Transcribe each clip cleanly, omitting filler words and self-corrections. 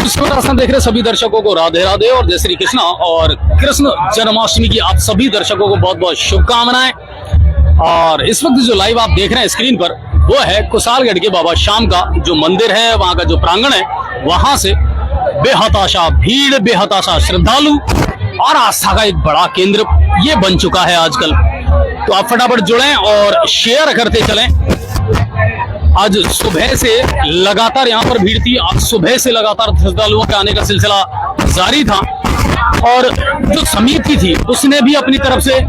आसन देख रहे सभी दर्शकों को राधे राधे और जय श्री कृष्णा। और कृष्ण जन्माष्टमी की आप सभी दर्शकों को बहुत बहुत शुभकामनाएं। और इस वक्त जो लाइव आप देख रहे हैं स्क्रीन पर, वो है कुसालगढ़ के बाबा श्याम का जो मंदिर है, वहां का जो प्रांगण है, वहां से बेहताशा भीड़, बेहताशा श्रद्धालु और आस्था का एक बड़ा केंद्र ये बन चुका है आजकल। तो आप फटाफट जुड़ें और शेयर करते चलें। आज सुबह से लगातार यहाँ पर भीड़ थी। आज सुबह से लगातार श्रद्धालुओं के आने का सिलसिला जारी था और जो समिति थी उसने भी अपनी तरफ से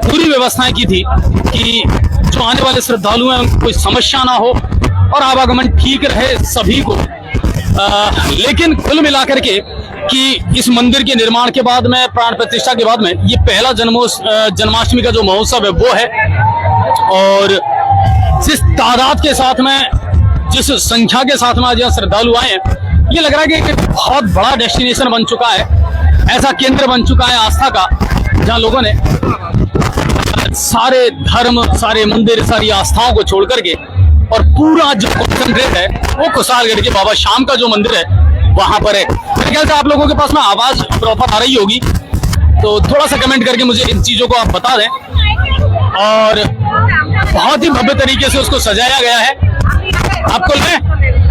पूरी व्यवस्थाएं की थी कि जो आने वाले श्रद्धालु हैं उनको कोई समस्या ना हो और आवागमन ठीक रहे सभी को। लेकिन कुल मिलाकर के कि इस मंदिर के निर्माण के बाद में, प्राण प्रतिष्ठा के बाद में, ये पहला जन्माष्टमी का जो महोत्सव है वो है। और जिस तादाद के साथ में, जिस संख्या के साथ में आज यहाँ श्रद्धालु आए हैं, ये लग रहा है कि एक बहुत बड़ा डेस्टिनेशन बन चुका है, ऐसा केंद्र बन चुका है आस्था का, जहाँ लोगों ने सारे धर्म, सारे मंदिर, सारी आस्थाओं को छोड़ करके और पूरा जो कॉन्सेंट्रेट है वो कुसालगढ़ के बाबा श्याम का जो मंदिर है वहां पर है। मेरे ख्याल से आप लोगों के पास में आवाज प्रॉपर आ रही होगी, तो थोड़ा सा कमेंट करके मुझे इन चीजों को आप बता दें। और बहुत ही भव्य तरीके से उसको सजाया गया है। आपको ले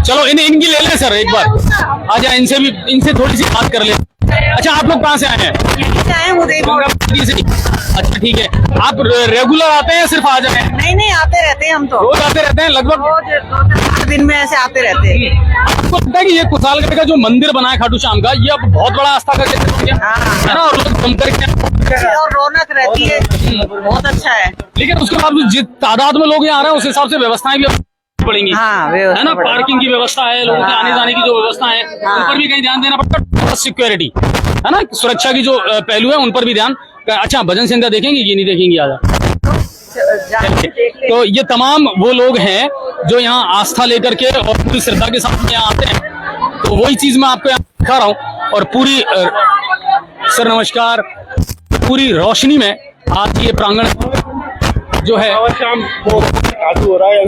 चलो इनकी ले लें सर, एक बार आ जाए, इनसे थोड़ी सी बात कर ले। अच्छा, आप लोग कहाँ से आए हैं? अच्छा ठीक है, आप रेगुलर आते हैं, सिर्फ आ जाए? नहीं, आते रहते हैं हम तो, रोज आते रहते हैं लगभग? रोज 2-4 दिन में ऐसे आते रहते हैं। आपको लगता है कि ये कुसालगढ़ का जो मंदिर बना है खाटू श्याम का, ये अब बहुत बड़ा आस्था का केंद्र हो गया है ना, और लोग जमकर के और रौनक रहती है, बहुत अच्छा है। लेकिन उसके बाद जिस तादाद में लोग यहाँ आ रहे हैं उस हिसाब से व्यवस्थाएं भी पड़ेंगी, है ना, पार्किंग की व्यवस्था है, लोगों के आने जाने की जो व्यवस्था है उन पर भी कहीं ध्यान देना पड़ता है। सिक्योरिटी है ना, सुरक्षा की जो पहलू है उन पर भी ध्यान। अच्छा, भजन संध्या देखेंगे कि नहीं देखेंगे? आजा। तो ये तमाम वो लोग हैं जो यहाँ आस्था लेकर के और पूरी श्रद्धा के साथ यहाँ आते हैं। तो वही चीज मैं आपको यहाँ दिखा रहा हूँ। और पूरी सर नमस्कार, पूरी रोशनी में आज ये प्रांगण जो है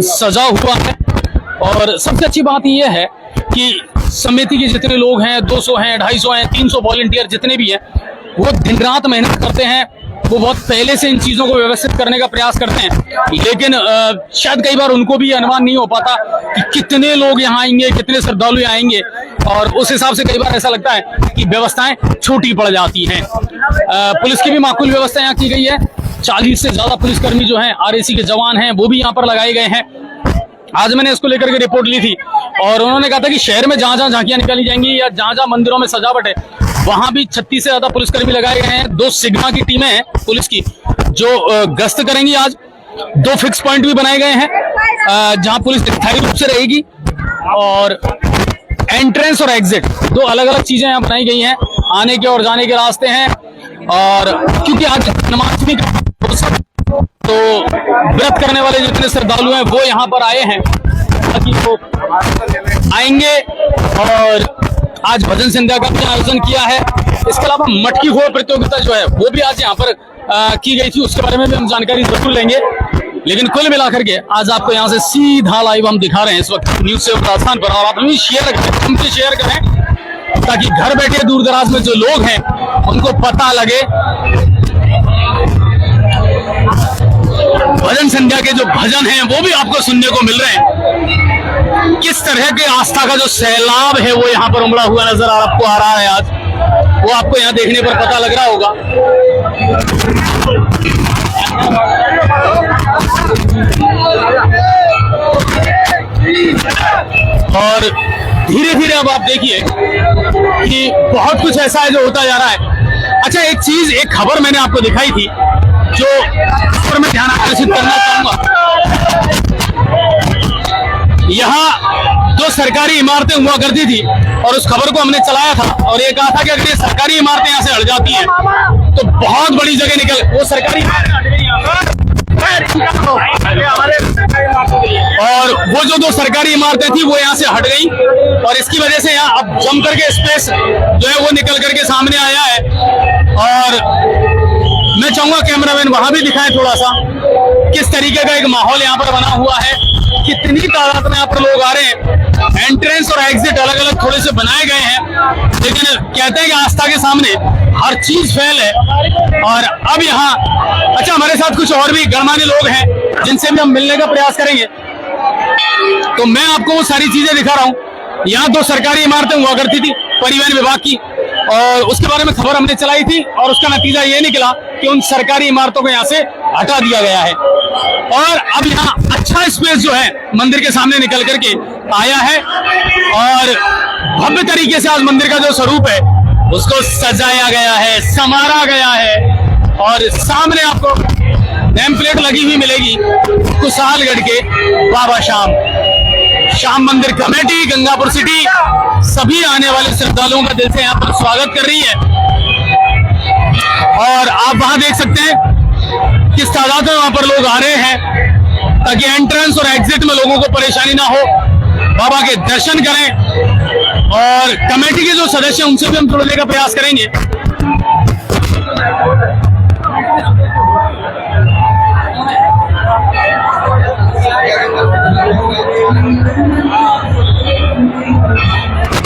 सजा हुआ है। और सबसे अच्छी बात यह है कि समिति के जितने लोग हैं, 200 हैं, 250 हैं, 300 वॉलंटियर जितने भी हैं, वो दिन रात मेहनत करते हैं। वो बहुत पहले से इन चीजों को व्यवस्थित करने का प्रयास करते हैं, लेकिन शायद कई बार उनको भी अनुमान नहीं हो पाता कि कितने लोग यहाँ आएंगे, कितने श्रद्धालु आएंगे, और उस हिसाब से कई बार ऐसा लगता है कि व्यवस्थाएं छोटी पड़ जाती हैं। पुलिस की भी माकूल व्यवस्था यहाँ की गई है। 40 से ज्यादा पुलिसकर्मी जो हैं, RAC के जवान हैं, वो भी यहाँ पर लगाए गए हैं। आज मैंने इसको लेकर के रिपोर्ट ली थी और उन्होंने कहा था कि शहर में जहां जहां झांकियां निकाली जाएंगी या जहां जहां मंदिरों में सजावट है, वहां भी 36 से ज्यादा पुलिसकर्मी लगाए गए हैं। 2 सिग्मा की टीमें हैं पुलिस की जो गश्त करेंगी। आज 2 फिक्स पॉइंट भी बनाए गए हैं जहां पुलिस स्थायी रूप से रहेगी, और एंट्रेंस और एग्जिट 2 अलग अलग चीजें यहाँ बनाई गई हैं। आने के और जाने के रास्ते हैं। और क्योंकि आज जन्माष्टमी का तो व्रत करने वाले जितने श्रद्धालु हैं वो यहाँ पर आए हैं ताकि वो आएंगे। और आज भजन संध्या का भी आयोजन किया है। इसके अलावा मटकी फोड़ प्रतियोगिता जो है वो भी आज यहाँ पर की गई थी, उसके बारे में भी हम जानकारी जरूर लेंगे। लेकिन कुल मिलाकर के आज आपको यहाँ से सीधा लाइव हम दिखा रहे हैं इस वक्त न्यूज से राजस्थान पर। और आप भी शेयर करें, हमसे शेयर करें ताकि घर बैठे दूर दराज में जो लोग हैं उनको पता लगे भजन संध्या के जो भजन हैं वो भी आपको सुनने को मिल रहे हैं। किस तरह के आस्था का जो सैलाब है वो यहाँ पर उमड़ा हुआ नजर आपको आ रहा है। आज वो आपको यहाँ देखने पर पता लग रहा होगा। और धीरे धीरे अब आप देखिए कि बहुत कुछ ऐसा है जो होता जा रहा है। अच्छा, एक खबर मैंने आपको दिखाई थी जो इस पर मैं ध्यान आकर्षित करना चाहूंगा। यहाँ 2 सरकारी इमारतें हुआ करती थी और उस खबर को हमने चलाया था और ये कहा था कि अगर ये सरकारी इमारतें यहाँ से हट जाती हैं तो बहुत बड़ी जगह निकल वो सरकारी और वो जो 2 सरकारी इमारतें थी वो यहाँ से हट गई और इसकी वजह से यहाँ अब जम करके स्पेस जो है वो निकल करके सामने आया है। और मैं चाहूंगा कैमरामैन वहां भी दिखाएं थोड़ा सा किस तरीके का एक माहौल यहाँ पर बना हुआ है, कितनी तादाद में यहाँ पर लोग आ रहे हैं। एंट्रेंस और एग्जिट अलग अलग थोड़े से बनाए गए हैं, लेकिन कहते हैं कि आस्था के सामने हर चीज फेल है। और अब यहाँ अच्छा, हमारे साथ कुछ और भी गणमान्य लोग हैं जिनसे भी हम मिलने का प्रयास करेंगे। तो मैं आपको वो सारी चीजें दिखा रहा हूँ। यहाँ 2 सरकारी इमारतें हुआ करती थी परिवहन विभाग की, और उसके बारे में खबर हमने चलाई थी, और उसका नतीजा ये निकला कि उन सरकारी इमारतों को यहाँ से हटा दिया गया है। और अब यहाँ अच्छा स्पेस जो है मंदिर के सामने निकल करके आया है, और भव्य तरीके से आज मंदिर का जो स्वरूप है उसको सजाया गया है, संवारा गया है। और सामने आपको नेम प्लेट लगी हुई मिलेगी कुशालगढ़ के बाबा श्याम मंदिर कमेटी, गंगापुर सिटी सभी आने वाले श्रद्धालुओं का दिल से यहाँ पर स्वागत कर रही है। और आप वहां देख सकते हैं किस तादाद में वहां पर लोग आ रहे हैं, ताकि एंट्रेंस और एग्जिट में लोगों को परेशानी ना हो, बाबा के दर्शन करें। और कमेटी के जो सदस्य हैं उनसे भी हम जुड़ने का प्रयास करेंगे।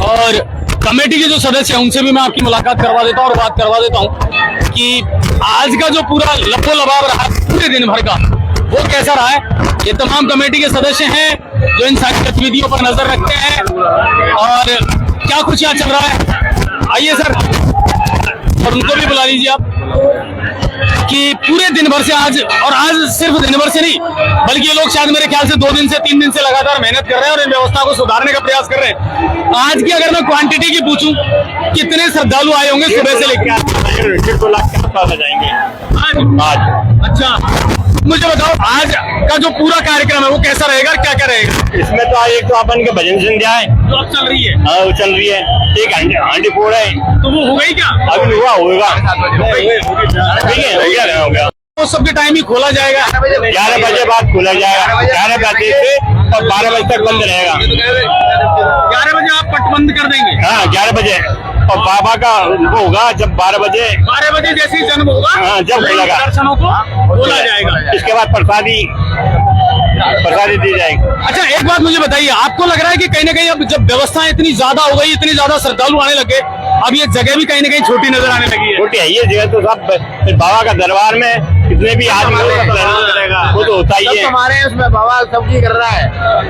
और कमेटी के जो सदस्य हैं उनसे भी मैं आपकी मुलाकात करवा देता हूं और बात करवा देता हूं कि आज का जो पूरा लबो लबाब रहा पूरे दिन भर का, वो कैसा रहा है। ये तमाम कमेटी के सदस्य हैं जो इन सारी गतिविधियों पर नजर रखते हैं, और क्या कुछ यहाँ चल रहा है। आइए सर, और उनको भी बुला लीजिए आप, कि पूरे दिन भर से आज, और आज सिर्फ दिन भर से नहीं बल्कि ये लोग शायद मेरे ख्याल से 2 दिन से 3 दिन से लगातार मेहनत कर रहे हैं और इन व्यवस्था को सुधारने का प्रयास कर रहे हैं। आज की अगर मैं क्वांटिटी की पूछूं, कितने श्रद्धालु आए होंगे सुबह से लेकर? 1.5 लाख के आसपास आ जाएंगे आज। अच्छा, मुझे बताओ आज का जो पूरा कार्यक्रम है वो कैसा रहेगा, क्या क्या रहेगा? इसमें तो आज एक तो अपन के भजन संध्या है जो अब चल रही है। हाँ, वो चल रही है। एक हांडी फोड़ है, तो वो हो गई क्या? अभी हुआ होगा, ठीक है, हो गया। वो सबके टाइम ही खोला जाएगा। 11 बजे बाद खोला जाएगा, 11 बजे से और 12 बजे तक बंद रहेगा। 11 बजे आप पट बंद कर देंगे? हाँ, 11 बजे। और बाबा का वो होगा जब 12 बजे, 12 बजे जैसे ही जन्म होगा, हाँ, जब खुलेगा दर्शनों को खोला जाएगा। इसके बाद प्रसादी दी जाएगी। अच्छा, एक बात मुझे बताइए, आपको लग रहा है कि कहीं ना कहीं अब जब व्यवस्था इतनी ज्यादा हो गई, इतनी ज्यादा श्रद्धालु आने लगे, अब ये जगह भी कहीं ना कहीं छोटी नजर आने लगी है? छोटी है ये जगह तो सब बाबा का दरबार में कितने भी आदमी वो तो होता ही है। हमारे उसमें बाबा सबकी कर रहा है।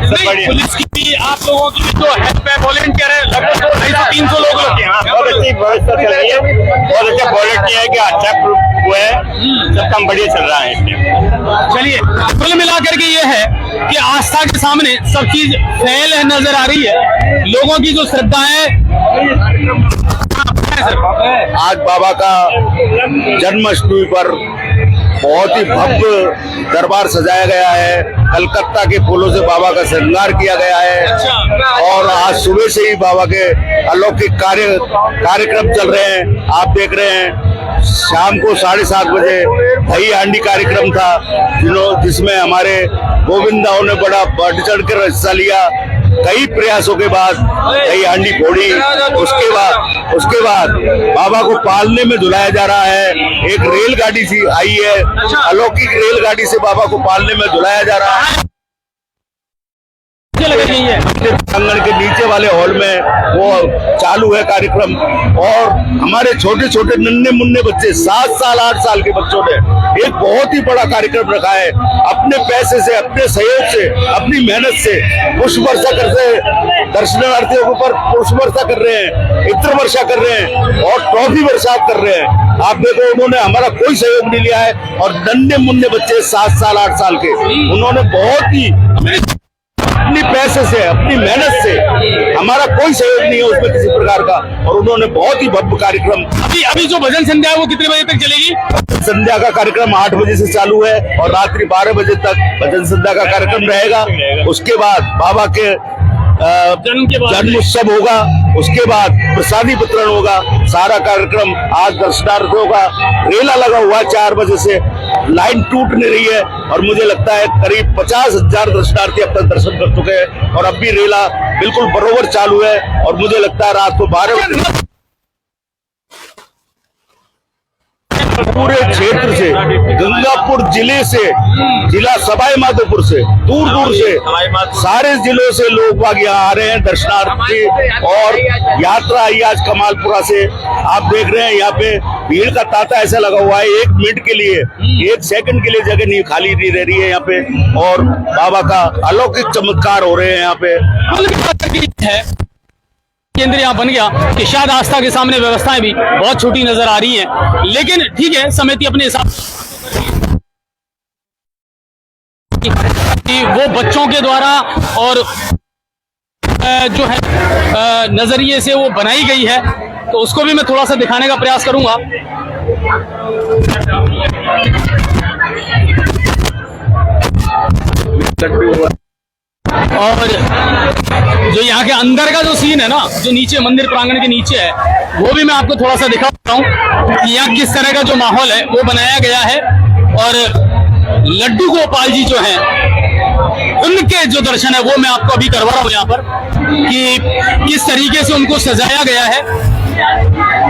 सब बढ़िया। पुलिस की भी, आप लोगों की भी जो हेल्प है, वॉलेंटियर है, लगभग 200-300 लोग बहुत अच्छी व्यवस्था चल रही है, बहुत अच्छा वॉलेंटियर है, क्या अच्छा वो है, सब काम बढ़िया चल रहा है इसमें। चलिए, कुल मिलाकर के ये है कि आस्था के सामने सब चीज फेल नजर आ रही है। लोगों की जो श्रद्धा है, आज बाबा का जन्माष्टमी पर बहुत ही भव्य दरबार सजाया गया है। कलकत्ता के फूलों से बाबा का श्रृंगार किया गया है, और आज सुबह से ही बाबा के अलौकिक कार्यक्रम चल रहे हैं। आप देख रहे हैं शाम को 7:30 बजे दही हांडी कार्यक्रम था, जिसमें हमारे गोविंदाओं ने बड़ा बढ़ चढ़ कर हिस्सा लिया। कई प्रयासों के बाद दही हांडी फोड़ी। उसके बाद बाबा को पालने में झुलाया जा रहा है। एक रेलगाड़ी सी आई है, अलौकिक रेलगाड़ी से बाबा को पालने में झुलाया जा रहा है। आंगन के नीचे वाले हॉल में वो चालू है कार्यक्रम, और हमारे छोटे छोटे नन्हे मुन्ने बच्चे 7 साल 8 साल के बच्चों ने एक बहुत ही बड़ा कार्यक्रम रखा है। अपने पैसे से, अपने सहयोग से, अपनी मेहनत से पुष्प वर्षा करते हैं, दर्शनार्थियों के ऊपर पुष्प वर्षा कर रहे हैं, इत्र वर्षा कर रहे हैं और ट्रॉफी वर्षा कर रहे हैं। आप देखो, उन्होंने हमारा कोई सहयोग नहीं लिया है, और नन्हे मुन्ने बच्चे 7 साल 8 साल के, उन्होंने बहुत ही अपनी पैसे से, अपनी मेहनत से, हमारा कोई सहयोग नहीं है उसमें किसी प्रकार का, और उन्होंने बहुत ही भव्य कार्यक्रम। अभी जो भजन संध्या है वो कितने बजे तक चलेगी? संध्या का कार्यक्रम 8 बजे से चालू है और रात्रि 12 बजे तक भजन संध्या का कार्यक्रम रहेगा। उसके बाद बाबा के जन्म उत्सव होगा, उसके बाद प्रसादी वितरण होगा। सारा कार्यक्रम आज दर्शनार्थियों का रेला लगा हुआ है 4 बजे से, लाइन टूट नहीं रही है, और मुझे लगता है करीब 50,000 दर्शनार्थी अब तक दर्शन कर चुके हैं, और अब भी रेला बिल्कुल बरोबर चालू है, और मुझे लगता है रात को 12 बजे पूरे क्षेत्र से, गंगापुर जिले से, जिला सवाई माधोपुर से, दूर दूर से, सारे जिलों से लोग बाग यहाँ आ रहे हैं दर्शनार्थी। और यात्रा आई आज कमालपुरा से। आप देख रहे हैं यहाँ पे भीड़ का तांता ऐसा लगा हुआ है, 1 मिनट के लिए, 1 सेकंड के लिए जगह नहीं खाली नहीं रह रही है यहाँ पे। और बाबा का अलौकिक चमत्कार हो रहे हैं यहाँ पे। है केंद्र यहाँ बन गया कि शायद आस्था के सामने व्यवस्थाएं भी बहुत छोटी नजर आ रही हैं, लेकिन ठीक है, समिति अपने हिसाब कि वो बच्चों के द्वारा और जो है नजरिए से वो बनाई गई है, तो उसको भी मैं थोड़ा सा दिखाने का प्रयास करूंगा। और जो यहाँ के अंदर का जो सीन है ना, जो नीचे मंदिर प्रांगण के नीचे है, वो भी मैं आपको थोड़ा सा दिखाता हूँ कि यहाँ किस तरह का जो माहौल है वो बनाया गया है। और लड्डू गोपाल जी जो हैं, उनके जो दर्शन है वो मैं आपको अभी करवा रहा हूँ यहाँ पर, कि किस तरीके से उनको सजाया गया है।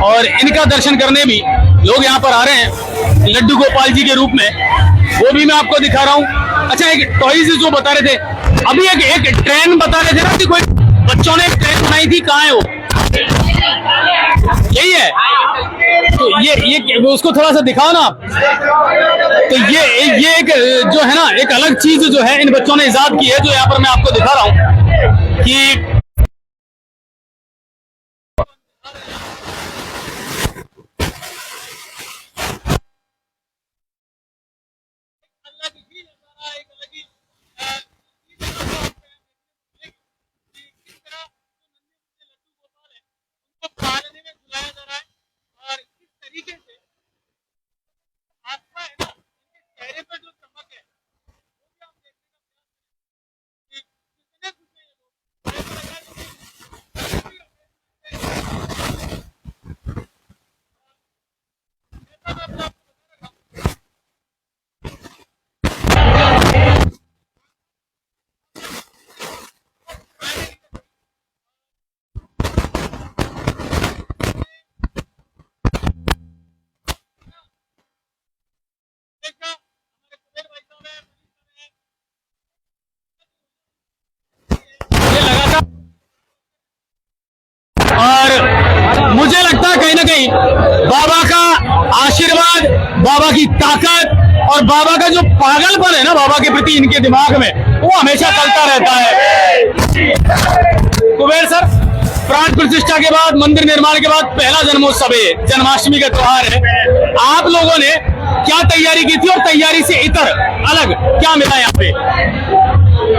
और इनका दर्शन करने भी लोग यहाँ पर आ रहे हैं लड्डू गोपाल जी के रूप में, वो भी मैं आपको दिखा रहा हूँ। अच्छा, एक टॉयज जो बता रहे थे अभी, एक ट्रेन बता रहे थे ना कि कोई बच्चों ने एक ट्रेन बनाई थी, कहाँ है वो? यही है, तो ये उसको थोड़ा सा दिखाओ ना आप। तो ये एक जो है ना, एक अलग चीज जो है इन बच्चों ने इजाद की है, जो यहाँ पर मैं आपको दिखा रहा हूँ कि मुझे लगता है कहीं ना कहीं बाबा का आशीर्वाद, बाबा की ताकत और बाबा का जो पागलपन है ना बाबा के प्रति इनके दिमाग में, वो हमेशा चलता रहता है। कुबेर सर, प्राण प्रतिष्ठा के बाद, मंदिर निर्माण के बाद पहला जन्मोत्सव है, जन्माष्टमी का त्योहार है। आप लोगों ने क्या तैयारी की थी और तैयारी से इतर अलग क्या मिला यहाँ पे?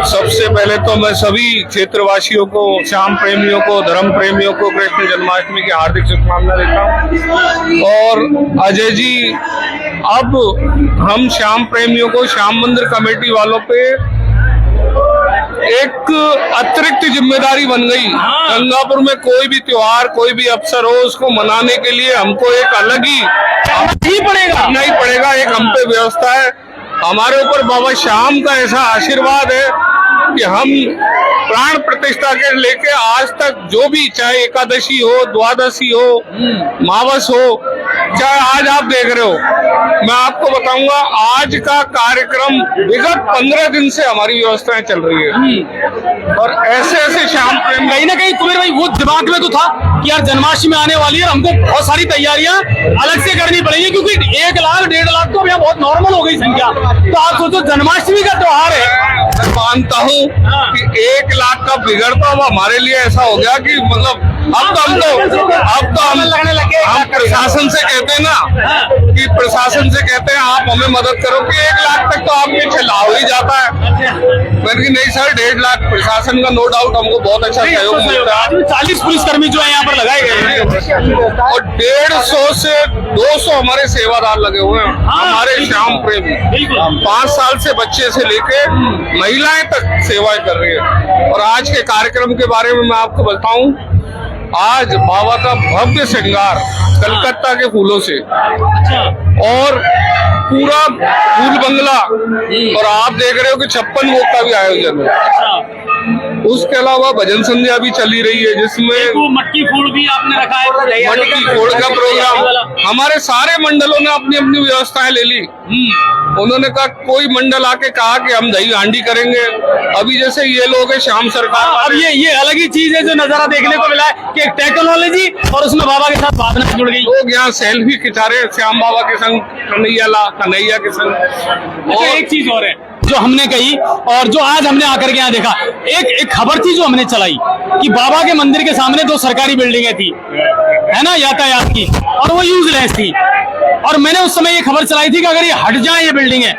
सबसे पहले तो मैं सभी क्षेत्रवासियों को, श्याम प्रेमियों को, धर्म प्रेमियों को कृष्ण जन्माष्टमी की हार्दिक शुभकामना देता हूँ। और अजय जी, अब हम श्याम प्रेमियों को, श्याम मंदिर कमेटी वालों पे एक अतिरिक्त जिम्मेदारी बन गई। गंगापुर में कोई भी त्योहार, कोई भी अवसर हो, उसको मनाने के लिए हमको एक अलग ही करना ही पड़ेगा। एक हम पे व्यवस्था है। हमारे ऊपर बाबा श्याम का ऐसा आशीर्वाद है कि हम प्राण प्रतिष्ठा के लेके आज तक जो भी, चाहे एकादशी हो, द्वादशी हो, मावस हो, चाहे आज आप देख रहे हो, मैं आपको बताऊंगा आज का कार्यक्रम विगत 15 दिन से हमारी व्यवस्थाएं चल रही है। और ऐसे ऐसे श्याम प्रेम, कहीं ना कहीं कुबेर भाई वो दिमाग में तो था कि यार जन्माष्टमी आने वाली है, हमको बहुत सारी तैयारियां अलग से करनी पड़ेगी, क्योंकि 1 लाख 1.5 लाख तो अब बहुत नॉर्मल हो गई संख्या। तो आप सोचो जन्माष्टमी का त्योहार है। मैं मानता हूँ कि 1 लाख का बिगड़ता अब हमारे लिए ऐसा हो गया कि मतलब अब तो हम प्रशासन से कहते हैं ना, कि प्रशासन से कहते हैं आप हमें मदद करो कि 1 लाख तक तो आपके चला ही जाता है। मैंने नहीं सर, 1.5 लाख प्रशासन का नो डाउट हमको बहुत अच्छा सहयोग मिलता है। 40 पुलिसकर्मी जो है यहाँ पर लगाए गए हैं और 150 से 200 हमारे सेवादार लगे हुए हैं, हमारे श्याम प्रेमी। 5 साल से बच्चे से लेके महिलाएं तक सेवाएं कर रही है। और आज के कार्यक्रम के बारे में मैं आपको बताऊं, आज बाबा का भव्य श्रृंगार कलकत्ता के फूलों से और पूरा फूल बंगला, और आप देख रहे हो कि 56 भोग का भी आयोजन है। उसके अलावा भजन संध्या भी चली रही है, जिसमें वो मटकी फोड़ भी आपने रखा है, मटकी फोड़ का प्रोग्राम। हमारे सारे मंडलों ने अपनी अपनी व्यवस्थाएं ले ली। उन्होंने कहा, कोई मंडल आके कहा कि हम दही हांडी करेंगे। अभी जैसे ये लोग है श्याम सरकार, अब ये अलग ही चीज है जो नजारा देखने को मिला है कि एक टेक्नोलॉजी और उसमें बाबा के साथ भावना जुड़ गई। लोग यहाँ सेल्फी खिंचा रहे श्याम बाबा के संग, कन्हैया के संग। और एक चीज और है जो हमने कही और जो आज हमने आकर के यहाँ देखा, एक खबर थी जो हमने चलाई कि बाबा के मंदिर के सामने 2 सरकारी बिल्डिंगें थी, है ना, यातायात की, और वो यूजलेस थी। और मैंने उस समय ये खबर चलाई थी कि अगर ये हट जाए ये बिल्डिंग है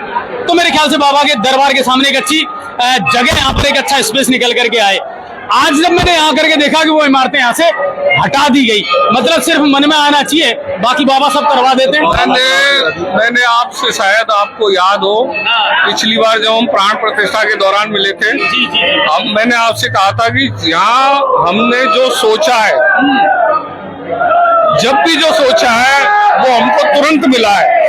तो मेरे ख्याल से बाबा के दरबार के सामने एक अच्छी जगह, यहाँ पर एक अच्छा स्पेस निकल करके आए। आज जब मैंने यहाँ करके देखा कि वो इमारतें यहाँ से हटा दी गई, मतलब सिर्फ मन में आना चाहिए, बाकी बाबा सब करवा देते हैं। मैंने आपसे, शायद आपको याद हो, पिछली बार जब हम प्राण प्रतिष्ठा के दौरान मिले थे, मैंने आपसे कहा था कि यहाँ हमने जो सोचा है, जब भी जो सोचा है वो हमको तुरंत मिला है।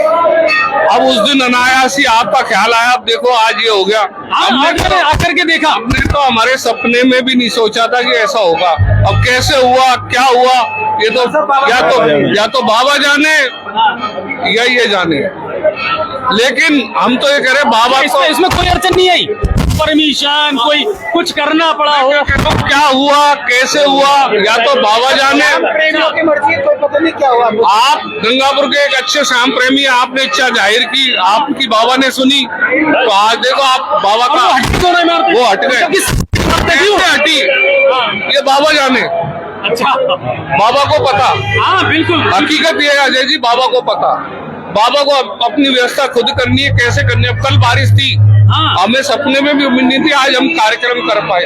अब उस दिन अनायास ही आपका ख्याल आया, अब देखो आज ये हो गया। हमने आकर के देखा, हमने तो हमारे सपने में भी नहीं सोचा था कि ऐसा होगा। अब कैसे हुआ, क्या हुआ, ये तो या तो बाबा जाने या ये जाने। लेकिन हम तो ये कह रहे बाबा को, इसमें कोई अड़चन नहीं आई, परमिशन कोई कुछ करना पड़ा हो, क्या हुआ, कैसे हुआ, या तो बाबा जाने। की मर्जी है, कोई पता नहीं क्या हुआ। आप गंगापुर के एक अच्छे श्याम प्रेमी, आपने इच्छा जाहिर की, आपकी बाबा ने सुनी, तो आज देखो आप बाबा का वो हट गए। हटी ये बाबा जाने, अच्छा बाबा को पता। हाँ बिल्कुल, हकीकत ये है अजय जी, बाबा को पता। बाबा को अपनी व्यवस्था खुद करनी है, कैसे करनी है। अब कल बारिश थी, हमें सपने में भी उम्मीद नहीं थी आज हम कार्यक्रम कर पाए।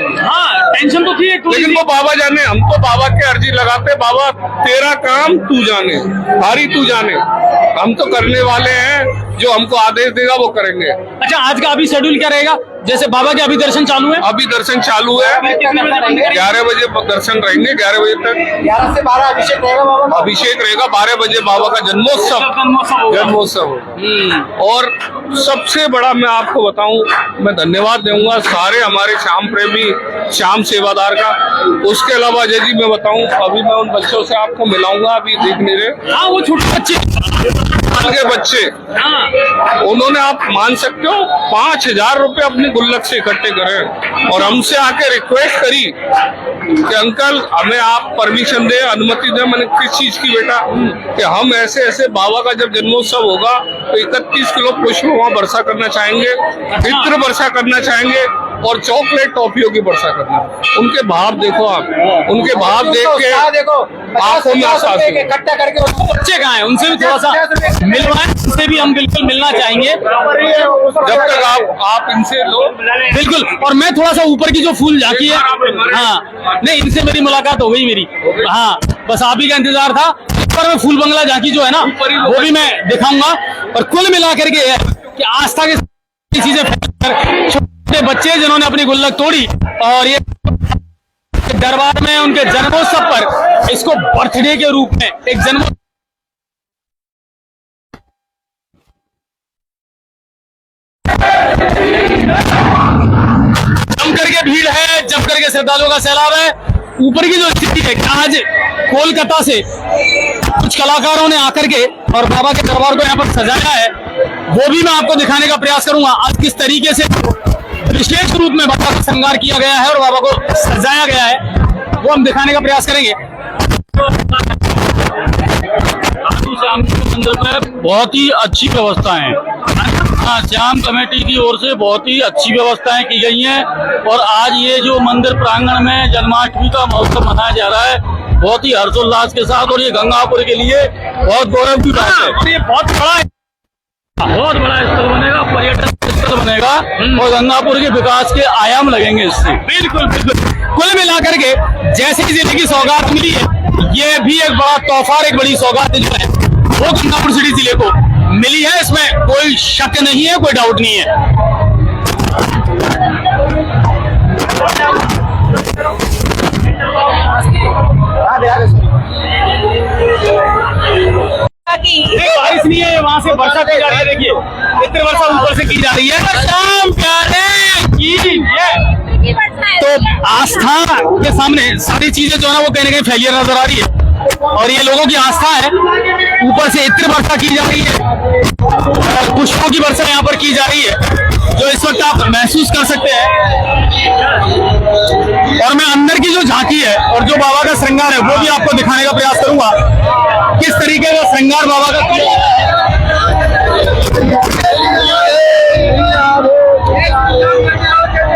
टेंशन तो थी, लेकिन वो बाबा जाने। हम तो बाबा के अर्जी लगाते, बाबा तेरा काम तू जाने, हारी तू जाने। हम तो करने वाले हैं, जो हमको आदेश देगा वो करेंगे। अच्छा, आज का अभी शेड्यूल क्या रहेगा? जैसे बाबा के अभी दर्शन चालू है, अभी दर्शन चालू है, 11 बजे दर्शन रहेंगे, 11 बजे तक 11 से 12 अभिषेक रहेगा बाबा। अभिषेक रहेगा, 12 बजे बाबा का जन्मोत्सव। और सबसे बड़ा मैं आपको बताऊं, मैं धन्यवाद दूंगा सारे हमारे श्याम प्रेमी, श्याम सेवादार का। उसके अलावा अजय जी मैं बताऊं, अभी मैं उन बच्चों से आपको मिलाऊंगा, अभी देख नहीं रहे। हाँ वो छोटे बच्चे, उन्होंने, आप मान सकते हो, 5000 रुपए अपने गुल्लक से इकट्ठे करे और हमसे आके रिक्वेस्ट करी कि अंकल हमें आप परमिशन दे, अनुमति दे। मैंने किस चीज की बेटा, कि हम ऐसे ऐसे बाबा का जब जन्मोत्सव होगा तो 31 किलो पुष्प वहाँ वर्षा करना चाहेंगे, इत्र वर्षा करना चाहेंगे और चॉकलेट टॉफियों की वर्षा करना। उनके भाव देखो आप, उनके भाव देख के आंखों में आंसू इकट्ठा करके बच्चे कहाँ हैं, उनसे भी थोड़ा सा मिलवाएं, उनसे भी हम बिल्कुल मिलना चाहेंगे जब तक आप इनसे लो। बिल्कुल। और मैं थोड़ा सा ऊपर की जो फूल झांकी है, हाँ नहीं, इनसे मेरी मुलाकात हो गई मेरी, हाँ बस आप ही का इंतजार था। पर मैं फूल बंगला झांकी जो है ना, वो भी मैं दिखाऊंगा। और कुल मिलाकर के कि आस्था के चीजें, छोटे बच्चे जिन्होंने अपनी गुल्लक तोड़ी और ये दरबार में उनके जन्मोत्सव पर इसको बर्थडे के रूप में एक जन्म जम करके भीड़ है, जम करके श्रद्धालुओं का सैलाब है। ऊपर की जो स्थिति है, आज कोलकाता से कुछ कलाकारों ने आकर के और बाबा के दरबार को यहाँ पर सजाया है, वो भी मैं आपको दिखाने का प्रयास करूंगा। आज किस तरीके से विशेष रूप में बाबा का श्रृंगार किया गया है और बाबा को सजाया गया है, वो हम दिखाने का प्रयास करेंगे। श्याम के मंदिर में बहुत ही अच्छी व्यवस्था है, श्याम कमेटी की ओर से बहुत ही अच्छी व्यवस्थाएं की गई हैं। और आज ये जो मंदिर प्रांगण में जन्माष्टमी का महोत्सव मनाया जा रहा है, बहुत ही हर्षोल्लास के साथ, और ये गंगापुर के लिए बहुत गौरव की बात है। और ये बहुत बड़ा स्थल बनेगा, पर्यटन स्थल बनेगा और गंगापुर के विकास के आयाम लगेंगे इससे। बिल्कुल बिल्कुल। कुल मिलाकर के जैसे कि जिले की सौगात मिली है, ये भी एक बड़ा तोहफा, एक बड़ी सौगात जो है वो गंगापुर सिटी जिले को मिली है, इसमें कोई शक नहीं है, कोई डाउट नहीं है। बारिश नहीं है, वहां से वर्षा की जा रही है, देखिए इतनी वर्षा ऊपर से की जा रही है। श्याम प्यारे की तो आस्था के सामने सारी चीजें जो है ना वो कहीं ना कहीं फेलियर नजर आ रही है, और ये लोगों की आस्था है। ऊपर से इत्र वर्षा की जा रही है और पुष्पों की वर्षा यहाँ पर की जा रही है, जो इस वक्त आप महसूस कर सकते हैं। और मैं अंदर की जो झांकी है और जो बाबा का श्रृंगार है वो भी आपको दिखाने का प्रयास करूंगा, किस तरीके का श्रृंगार बाबा का किया गया है।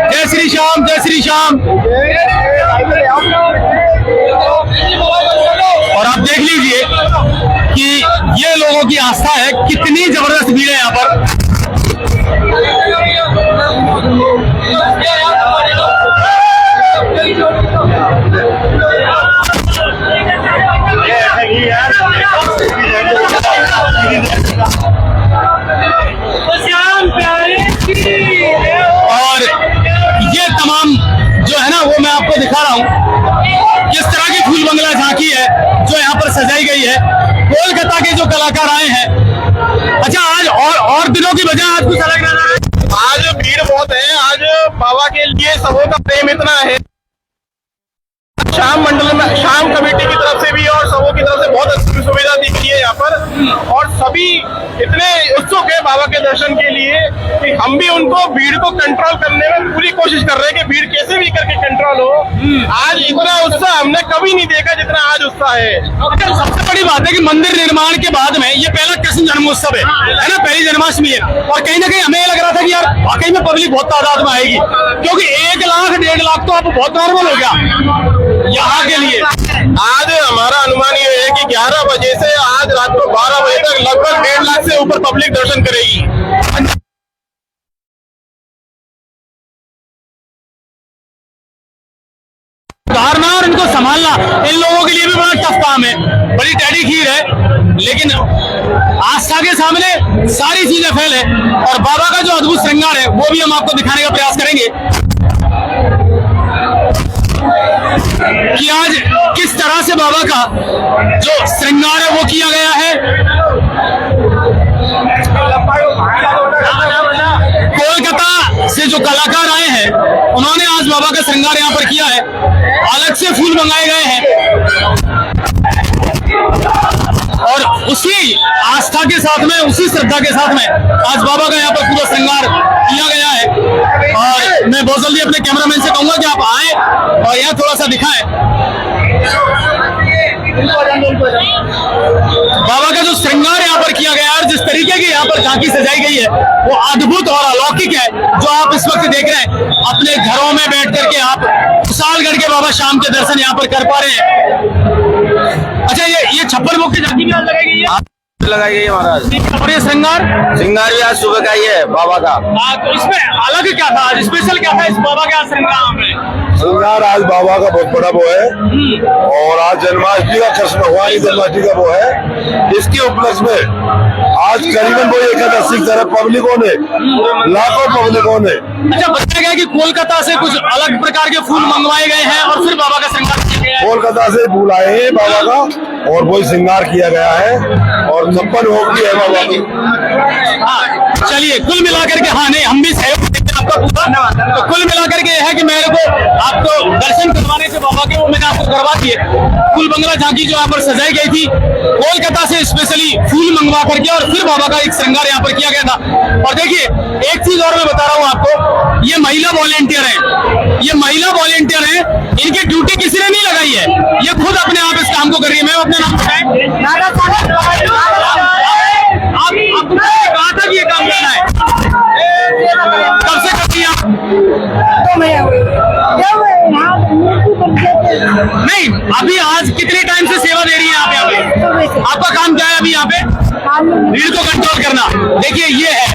जय श्री श्याम, जय श्री श्याम। और आप देख लीजिए कि ये लोगों की आस्था है, कितनी जबरदस्त भीड़ है यहाँ पर। और ये तमाम जो है ना वो मैं आपको दिखा रहा हूँ किस तरह की फूल बंगला झांकी है जो यहाँ पर सजाई गई है। कोलकाता के जो कलाकार आए हैं। अच्छा, आज और दिनों की वजह आज कुछ अलग नजर है। आज भीड़ बहुत है। आज बाबा के लिए सबों का प्रेम इतना है। शाम मंडल में, शाम कमेटी की तरफ से भी और सबों की तरफ से बहुत अच्छी सुविधा दी गई है यहाँ पर, और सभी इतने उत्सुक है बाबा के दर्शन के लिए कि हम भी उनको भीड़ को कंट्रोल करने में पूरी कोशिश कर रहे हैं कि भीड़ कैसे भी करके कंट्रोल हो। आज इतना उत्साह हमने कभी नहीं देखा जितना आज उत्साह है। अच्छा, सबसे बड़ी बात है कि मंदिर निर्माण के बाद में ये पहला कृष्ण जन्मोत्सव है ना, पहली जन्माष्टमी है, और कहीं ना कहीं हमें ये लग रहा था कि यार वाकई में पब्लिक बहुत तादाद में आएगी, क्योंकि 1 लाख 1.5 लाख तो अब बहुत नॉर्मल हो गया यहाँ के लिए। आज हमारा अनुमान ये है कि 11 बजे से आज रात को 12 बजे तक लगभग 1.5 लाख से ऊपर पब्लिक दर्शन करेगी। उतारना और इनको संभालना इन लोगों के लिए भी बड़ा टफ काम है, बड़ी टेढ़ी खीर है, लेकिन आस्था के सामने सारी चीजें फेल है। और बाबा का जो अद्भुत श्रृंगार है वो भी हम आपको दिखाने का प्रयास करेंगे कि आज किस तरह से बाबा का जो श्रृंगार है वो किया गया है। कोलकाता से जो कलाकार आए हैं उन्होंने आज बाबा का श्रृंगार यहाँ पर किया है, अलग से फूल मंगाए गए हैं और उसी आस्था के साथ में, उसी श्रद्धा के साथ में आज बाबा का यहाँ पर पूरा श्रृंगार किया गया है। और मैं बहुत जल्दी अपने कैमरामैन से कहूंगा कि आप आए और यहाँ थोड़ा सा दिखाएं बाबा का जो श्रृंगार यहाँ पर किया गया है और जिस तरीके की यहाँ पर झांकी सजाई गई है वो अद्भुत और अलौकिक है, जो आप इस वक्त देख रहे हैं। अपने घरों में बैठ करके आप विशालगढ़ के बाबा शाम के दर्शन यहाँ पर कर पा रहे हैं। अच्छा, ये 56 मुख की झांकी भी आज लगाई गई है, लगाई गई है महाराज। और ये श्रृंगार भी आज सुबह का ही है बाबा का। तो इसमें अलग क्या था, आज स्पेशल क्या था इस बाबा के श्रृंगार में? श्रृंगार आज बाबा का बहुत बड़ा वो है, और आज जन्माष्टमी का, कृष्ण भगवान की जन्माष्टमी का वो है। इसके उपलक्ष्य में आज करीबन वो 81 तरह पब्लिकों ने, लाखों पब्लिकों ने। अच्छा, बताया गया कि कोलकाता से कुछ अलग प्रकार के फूल मंगवाए गए हैं और फिर बाबा का श्रृंगार किया गया है। कोलकाता से फूल आए हैं बाबा का और वही श्रृंगार किया गया है, और 56 भोग भी है बाबा की। हाँ, चलिए कुल मिलाकर के, हाँ नहीं हम भी सहयोग देते हैं आपका पूरा। तो कुल मिलाकर के है कि मेरे को आपको दर्शन करवाने से बाबा के वो मैंने आपको करवा दिए। फूल बंगला झांकी जो यहाँ पर सजाई गई थी कोलकाता से स्पेशली फूल मंगवा करके, और फिर बाबा का एक श्रृंगार यहाँ पर किया गया था। और देखिए एक चीज और मैं बता रहा हूँ आपको, ये महिला वॉलेंटियर है, ये महिला वॉलेंटियर है, इनकी ड्यूटी किसी ने नहीं लगाई है, ये खुद अपने आप इस काम को कर रही है। मैं अपने नाम बताएं, आपको कहा था कि ये काम करना है, कब से करती हैं आप? नहीं, अभी आज कितने टाइम से सेवा दे रही है आप यहाँ पे? आपका काम क्या है अभी यहाँ पे? भीड़ को कंट्रोल करना। देखिए ये है,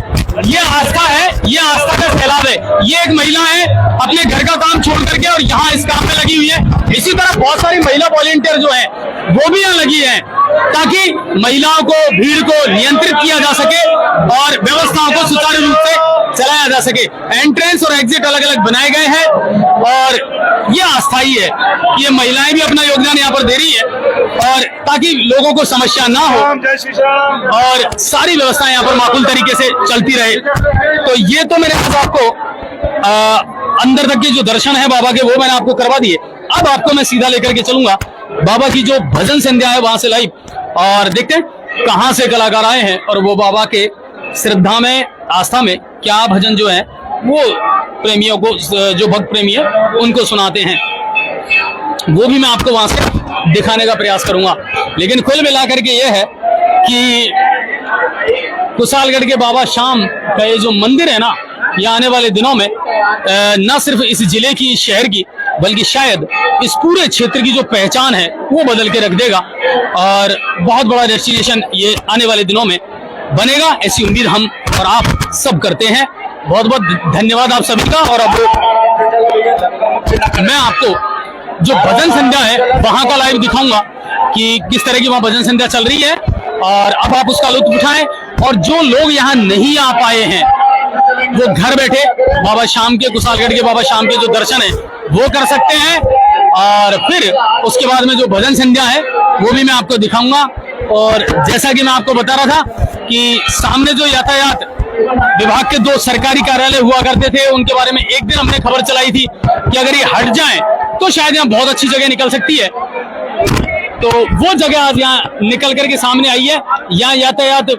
ये आस्था है, ये आस्था का सैलाब है। ये एक महिला है अपने घर का काम छोड़ करके और यहाँ इस काम में लगी हुई है। इसी तरह बहुत सारी महिला वॉलेंटियर जो है वो भी यहाँ लगी है, ताकि महिलाओं को, भीड़ को नियंत्रित किया जा सके और व्यवस्थाओं को सुचारू रूप से चलाया जा सके। एंट्रेंस और एग्जिट अलग अलग बनाए गए हैं और ये अस्थायी है, ये महिलाएं भी अपना योगदान यहाँ पर दे रही है, और ताकि लोगों को समस्या ना हो और सारी व्यवस्थाएं यहाँ पर माकूल तरीके से चलती रहे। तो ये तो मेरे पास आपको अंदर तक के जो दर्शन है बाबा के वो मैंने आपको करवा दिए। अब आपको मैं सीधा लेकर के चलूंगा बाबा की जो भजन संध्या है वहां से लाइव, और देखते हैं कहां से कलाकार आए हैं और वो बाबा के श्रद्धा में, आस्था में क्या भजन जो है वो प्रेमियों को, जो भक्त प्रेमी है उनको सुनाते हैं, वो भी मैं आपको वहां से दिखाने का प्रयास करूंगा। लेकिन कुल मिलाकर के ये है कि कुशालगढ़ के बाबा शाम का ये जो मंदिर है ना, ये आने वाले दिनों में न सिर्फ इस जिले की, इस शहर की, बल्कि शायद इस पूरे क्षेत्र की जो पहचान है वो बदल के रख देगा और बहुत बड़ा डेस्टिनेशन ये आने वाले दिनों में बनेगा, ऐसी उम्मीद हम और आप सब करते हैं। बहुत बहुत धन्यवाद आप सभी का। और अब मैं आपको जो भजन संध्या है वहां का लाइव दिखाऊंगा कि किस तरह की वहां भजन संध्या चल रही है, और अब आप उसका लुत्फ उठाएं। और जो लोग यहाँ नहीं आ पाए हैं वो घर बैठे बाबा शाम के, कुशालगढ़ के बाबा शाम के जो दर्शन है वो कर सकते हैं, और फिर उसके बाद में जो भजन संध्या है वो भी मैं आपको दिखाऊंगा। और जैसा कि मैं आपको बता रहा था कि सामने जो यातायात विभाग के 2 सरकारी कार्यालय हुआ करते थे, उनके बारे में एक दिन हमने खबर चलाई थी कि अगर ये हट जाएं तो शायद यहाँ बहुत अच्छी जगह निकल सकती है। तो वो जगह आज यहाँ निकल करके सामने आई है। यहाँ यातायात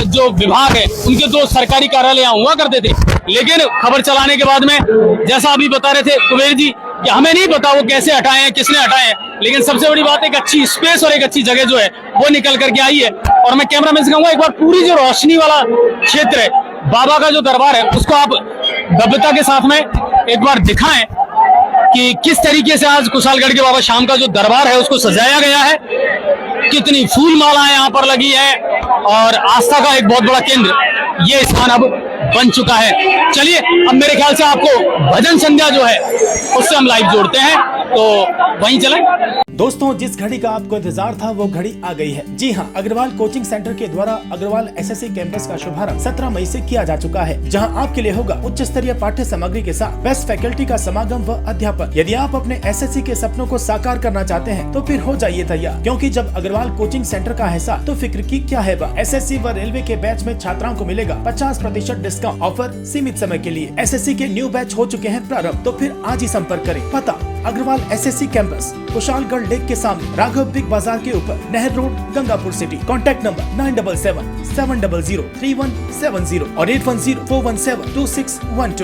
जो विभाग है उनके 2 सरकारी कार्यालय यहाँ हुआ करते थे, लेकिन खबर चलाने के बाद में, जैसा अभी बता रहे थे कुबेर जी, कि हमें नहीं पता वो कैसे हटाए हैं, किसने हटाए हैं, लेकिन सबसे बड़ी बात एक अच्छी स्पेस और एक अच्छी जगह जो है वो निकल करके आई है। और मैं कैमरामैन से कहूंगा एक बार पूरी जो रोशनी वाला क्षेत्र है, बाबा का जो दरबार है, उसको आप भव्यता के साथ में एक बार दिखाएं कि किस तरीके से आज कुशालगढ़ के बाबा शाम का जो दरबार है उसको सजाया गया है, कितनी फूल मालाएं यहाँ पर लगी है, और आस्था का एक बहुत बड़ा केंद्र ये स्थान अब बन चुका है। चलिए अब मेरे ख्याल से आपको भजन संध्या जो है उससे हम लाइव जोड़ते हैं, तो वहीं चलें। दोस्तों, जिस घड़ी का आपको इंतजार था वो घड़ी आ गई है। जी हाँ, अग्रवाल कोचिंग सेंटर के द्वारा अग्रवाल एसएससी कैंपस का शुभारंभ 17 मई से किया जा चुका है, जहां आपके लिए होगा उच्च स्तरीय पाठ्य सामग्री के साथ बेस्ट फैकल्टी का समागम व अध्यापन। यदि आप अपने एसएससी के सपनों को साकार करना चाहते हैं तो फिर हो जाइए तैयार, क्योंकि जब अग्रवाल कोचिंग सेंटर का हिस्सा तो फिक्र की क्या है। एसएससी व रेलवे के बैच में छात्राओं को मिलेगा 50% डिस्काउंट। ऑफर सीमित समय के लिए। एसएससी के न्यू बैच हो चुके हैं प्रारंभ, तो फिर आज ही संपर्क करें। पता Agrawal SSC campus, Kushalgarh lake के सामने, राघव बिग बाजार के ऊपर, Nahar road, Gangapur city. Contact number 9777003170 और 8104172612।